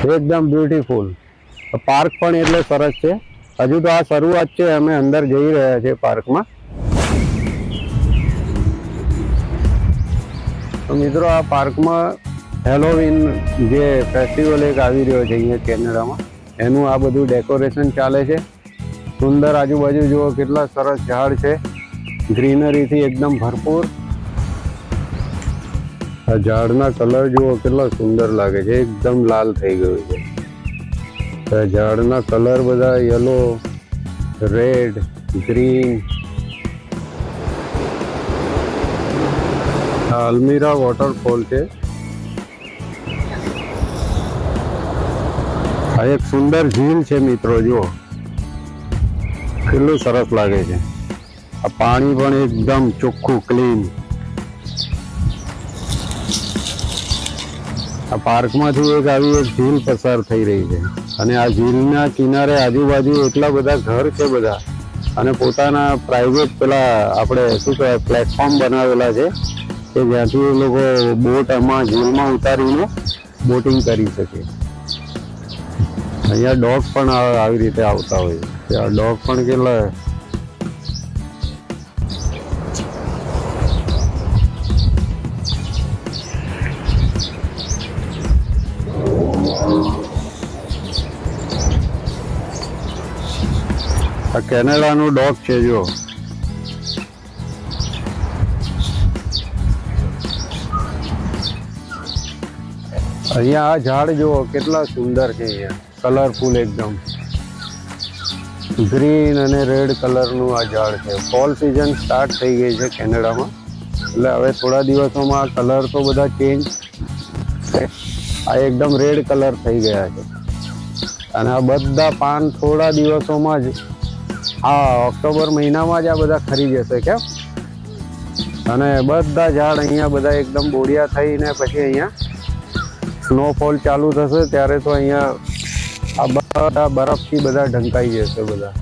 એકદમ beautiful park પણ એટલે સરસ છે. હજુ તો આ શરૂઆત છે, અમે અંદર જઈ રહ્યા છીએ પાર્કમાં. તો મિત્રો આ પાર્કમાં હેલોવીન જે ફેસ્ટિવલ એક આવી રહ્યો છે અહીંયા કેનેડામાં, એનું આ બધું ડેકોરેશન ચાલે છે. સુંદર આજુબાજુ જુઓ, કેટલા સરસ ઝાડ છે, ગ્રીનરીથી એકદમ ભરપૂર. આ ઝાડના કલર જુઓ કેટલા સુંદર લાગે છે, એકદમ લાલ થઈ ગયું છે. ઝાડના કલર બધા યલો, રેડ, ગ્રીન. આ અલ્મીરા વોટરફોલ છે. આ એક સુંદર ઝીલ છે મિત્રો, જુઓ કેટલું સરસ લાગે છે. આ પાણી પણ એકદમ ચોખ્ખું, ક્લીન. આ પાર્કમાંથી એક આવી એક ઝીલ પસાર થઈ રહી છે અને આ ઝીલના કિનારે આજુબાજુ એટલા બધા ઘર છે બધા, અને પોતાના પ્રાઇવેટ પેલા આપણે શું કહેવાય પ્લેટફોર્મ બનાવેલા છે કે જ્યાંથી એ લોકો બોટ આમાં ઝીલમાં ઉતારીને બોટિંગ કરી શકે. અહીંયા ડોગ પણ આવી રીતે આવતા હોય છે. આ ડોગ પણ કેટલા આ કેનેડાનું ડોગ છે જો. અહીંયા આ ઝાડ જુઓ કેટલા સુંદર છે, અહીંયા કલરફુલ એકદમ ગ્રીન અને રેડ કલરનું આ ઝાડ છે. ફોલ સિઝન સ્ટાર્ટ થઈ ગઈ છે કેનેડામાં, એટલે હવે થોડા દિવસોમાં આ કલર તો બધા ચેન્જ. આ એકદમ રેડ કલર થઈ ગયા છે અને આ બધા પાન થોડા દિવસોમાં જ, હા ઓક્ટોબર મહિનામાં જ આ બધા ખરી જશે કેમ. અને બધા ઝાડ અહીંયા બધા એકદમ બોડિયા થઈને પછી અહીંયા સ્નોફોલ ચાલુ થશે ત્યારે તો અહીંયા આ બધા બરફથી બધા ઢંકાઈ જશે બધા.